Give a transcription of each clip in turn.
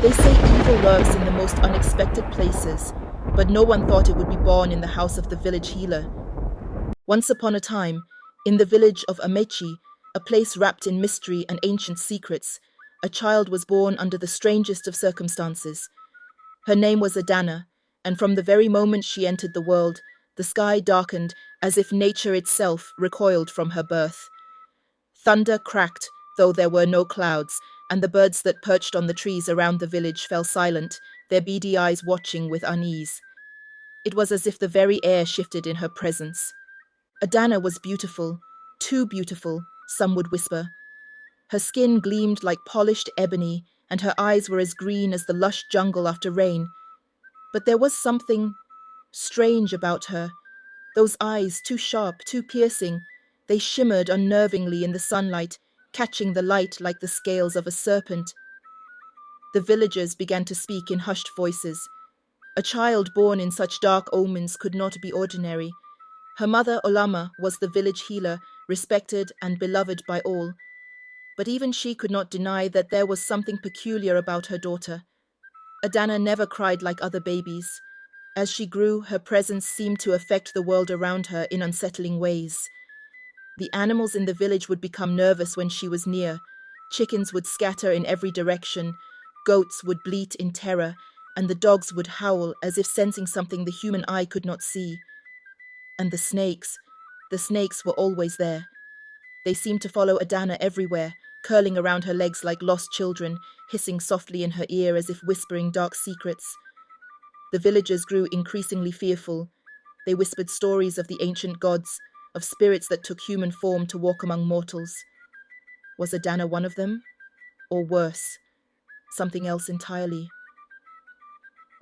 They say evil lurks in the most unexpected places, but no one thought it would be born in the house of the village healer. Once upon a time, in the village of Amechi, a place wrapped in mystery and ancient secrets, a child was born under the strangest of circumstances. Her name was Adanna, and from the very moment she entered the world, the sky darkened as if nature itself recoiled from her birth. Thunder cracked, though there were no clouds, and the birds that perched on the trees around the village fell silent, their beady eyes watching with unease. It was as if the very air shifted in her presence. Adanna was beautiful, too beautiful, some would whisper. Her skin gleamed like polished ebony, and her eyes were as green as the lush jungle after rain. But there was something strange about her. Those eyes, too sharp, too piercing, they shimmered unnervingly in the sunlight, catching the light like the scales of a serpent. The villagers began to speak in hushed voices. A child born in such dark omens could not be ordinary. Her mother, Olama, was the village healer, respected and beloved by all. But even she could not deny that there was something peculiar about her daughter. Adanna never cried like other babies. As she grew, her presence seemed to affect the world around her in unsettling ways. The animals in the village would become nervous when she was near. Chickens would scatter in every direction, goats would bleat in terror, and the dogs would howl as if sensing something the human eye could not see. And the snakes were always there. They seemed to follow Adanna everywhere, curling around her legs like lost children, hissing softly in her ear as if whispering dark secrets. The villagers grew increasingly fearful. They whispered stories of the ancient gods, of spirits that took human form to walk among mortals. Was Adanna one of them? Or worse, something else entirely?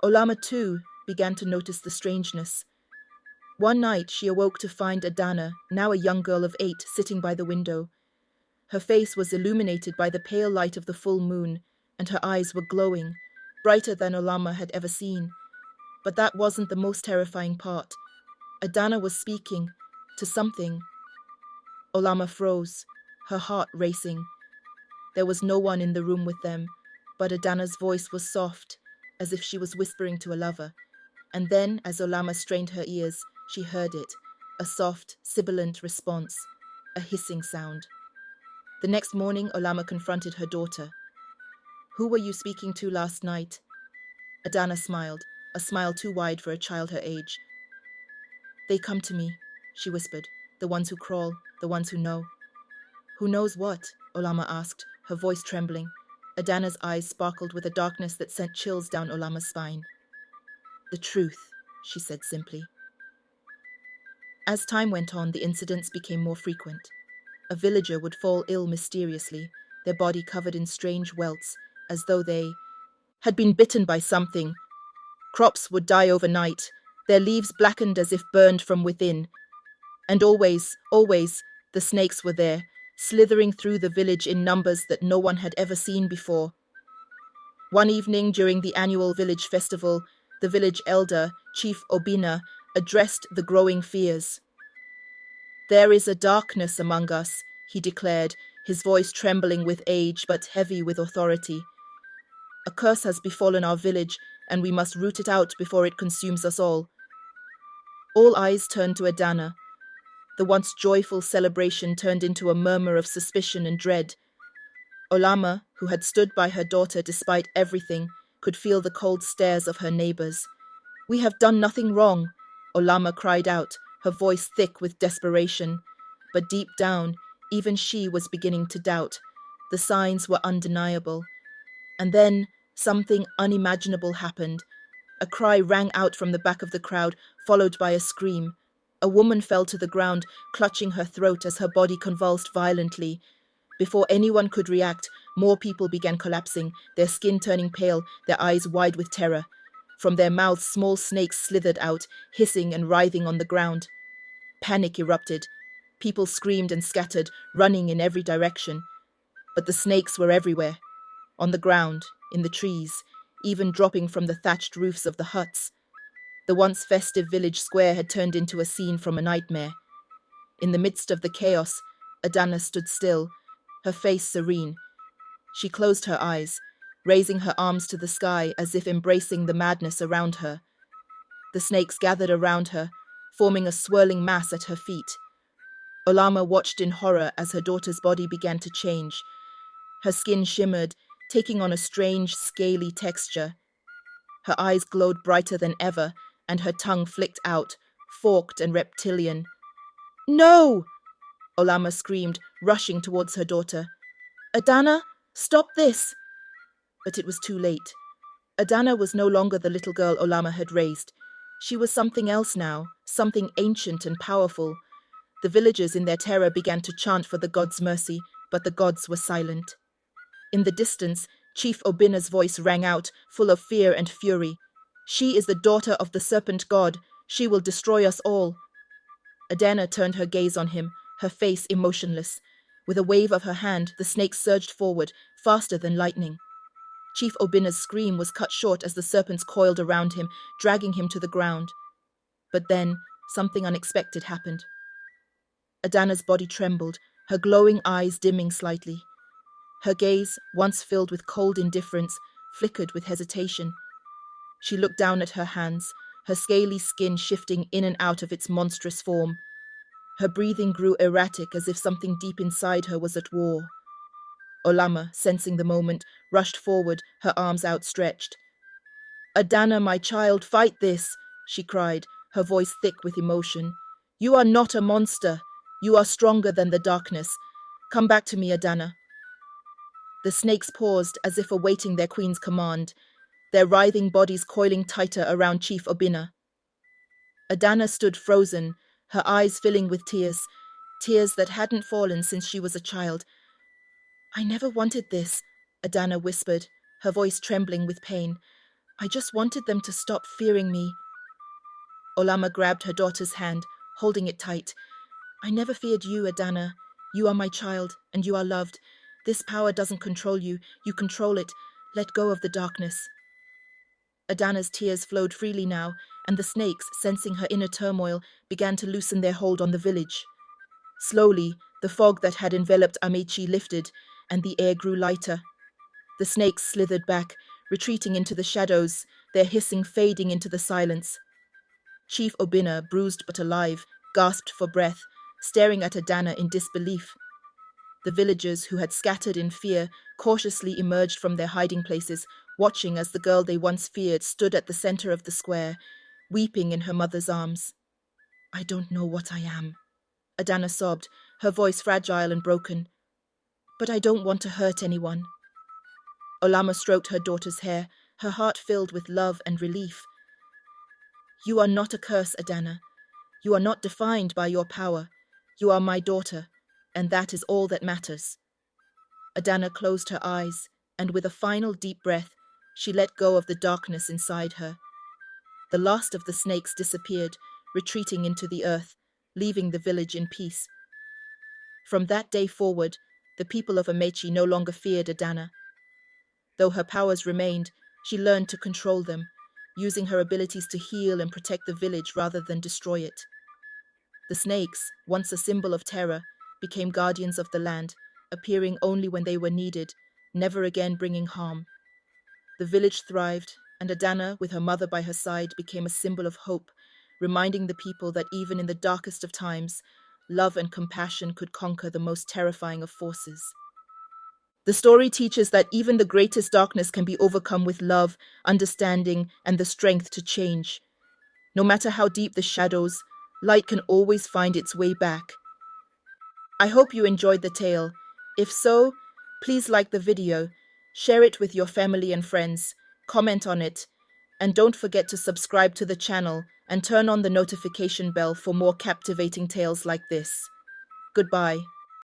Olama, too, began to notice the strangeness. One night she awoke to find Adanna, now a young girl of 8, sitting by the window. Her face was illuminated by the pale light of the full moon, and her eyes were glowing, brighter than Olama had ever seen. But that wasn't the most terrifying part. Adanna was speaking to something. Olama froze, her heart racing. There was no one in the room with them, but Adanna's voice was soft, as if she was whispering to a lover. And then, as Olama strained her ears, she heard it, a soft, sibilant response, a hissing sound. The next morning, Olama confronted her daughter. "Who were you speaking to last night?" Adanna smiled, a smile too wide for a child her age. "They come to me," she whispered, "the ones who crawl, the ones who know." "Who knows what?" Olama asked, her voice trembling. Adanna's eyes sparkled with a darkness that sent chills down Olama's spine. "The truth," she said simply. As time went on, the incidents became more frequent. A villager would fall ill mysteriously, their body covered in strange welts, as though they had been bitten by something. Crops would die overnight, their leaves blackened as if burned from within. And always, the snakes were there, slithering through the village in numbers that no one had ever seen before. One evening during the annual village festival, the village elder, Chief Obina, addressed the growing fears. "There is a darkness among us," he declared, his voice trembling with age but heavy with authority. "A curse has befallen our village, and we must root it out before it consumes us all." All eyes turned to Adanna. The once joyful celebration turned into a murmur of suspicion and dread. Olama, who had stood by her daughter despite everything, could feel the cold stares of her neighbors. "We have done nothing wrong," Olama cried out, her voice thick with desperation. But deep down, even she was beginning to doubt. The signs were undeniable. And then something unimaginable happened. A cry rang out from the back of the crowd, followed by a scream. A woman fell to the ground, clutching her throat as her body convulsed violently. Before anyone could react, more people began collapsing, their skin turning pale, their eyes wide with terror. From their mouths, small snakes slithered out, hissing and writhing on the ground. Panic erupted. People screamed and scattered, running in every direction. But the snakes were everywhere. On the ground, in the trees, even dropping from the thatched roofs of the huts. The once festive village square had turned into a scene from a nightmare. In the midst of the chaos, Adanna stood still, her face serene. She closed her eyes, raising her arms to the sky as if embracing the madness around her. The snakes gathered around her, forming a swirling mass at her feet. Olama watched in horror as her daughter's body began to change. Her skin shimmered, taking on a strange, scaly texture. Her eyes glowed brighter than ever, and her tongue flicked out, forked and reptilian. "No!" Olama screamed, rushing towards her daughter. "Adanna, stop this!" But it was too late. Adanna was no longer the little girl Olama had raised. She was something else now, something ancient and powerful. The villagers in their terror began to chant for the gods' mercy, but the gods were silent. In the distance, Chief Obinna's voice rang out, full of fear and fury. "She is the daughter of the serpent god. She will destroy us all." Adanna turned her gaze on him, her face emotionless. With a wave of her hand, the snake surged forward, faster than lightning. Chief Obinna's scream was cut short as the serpents coiled around him, dragging him to the ground. But then, something unexpected happened. Adanna's body trembled, her glowing eyes dimming slightly. Her gaze, once filled with cold indifference, flickered with hesitation. She looked down at her hands, her scaly skin shifting in and out of its monstrous form. Her breathing grew erratic as if something deep inside her was at war. Olama, sensing the moment, rushed forward, her arms outstretched. "Adanna, my child, fight this!" she cried, her voice thick with emotion. "You are not a monster. You are stronger than the darkness. Come back to me, Adanna." The snakes paused as if awaiting their queen's command, their writhing bodies coiling tighter around Chief Obinna. Adanna stood frozen, her eyes filling with tears, tears that hadn't fallen since she was a child. "I never wanted this," Adanna whispered, her voice trembling with pain. "I just wanted them to stop fearing me." Olama grabbed her daughter's hand, holding it tight. "I never feared you, Adanna. You are my child, and you are loved. This power doesn't control you. You control it. Let go of the darkness." Adanna's tears flowed freely now, and the snakes, sensing her inner turmoil, began to loosen their hold on the village. Slowly, the fog that had enveloped Amechi lifted, and the air grew lighter. The snakes slithered back, retreating into the shadows, their hissing fading into the silence. Chief Obinna, bruised but alive, gasped for breath, staring at Adanna in disbelief. The villagers, who had scattered in fear, cautiously emerged from their hiding places, watching as the girl they once feared stood at the center of the square, weeping in her mother's arms. "I don't know what I am," Adanna sobbed, her voice fragile and broken. "But I don't want to hurt anyone." Olama stroked her daughter's hair, her heart filled with love and relief. "You are not a curse, Adanna. You are not defined by your power. You are my daughter, and that is all that matters." Adanna closed her eyes, and with a final deep breath, she let go of the darkness inside her. The last of the snakes disappeared, retreating into the earth, leaving the village in peace. From that day forward, the people of Amechi no longer feared Adanna. Though her powers remained, she learned to control them, using her abilities to heal and protect the village rather than destroy it. The snakes, once a symbol of terror, became guardians of the land, appearing only when they were needed, never again bringing harm. The village thrived, and Adanna, with her mother by her side, became a symbol of hope, reminding the people that even in the darkest of times, love and compassion could conquer the most terrifying of forces. The story teaches that even the greatest darkness can be overcome with love, understanding, and the strength to change. No matter how deep the shadows, light can always find its way back. I hope you enjoyed the tale. If so, please like the video, share it with your family and friends, comment on it, and don't forget to subscribe to the channel and turn on the notification bell for more captivating tales like this. Goodbye.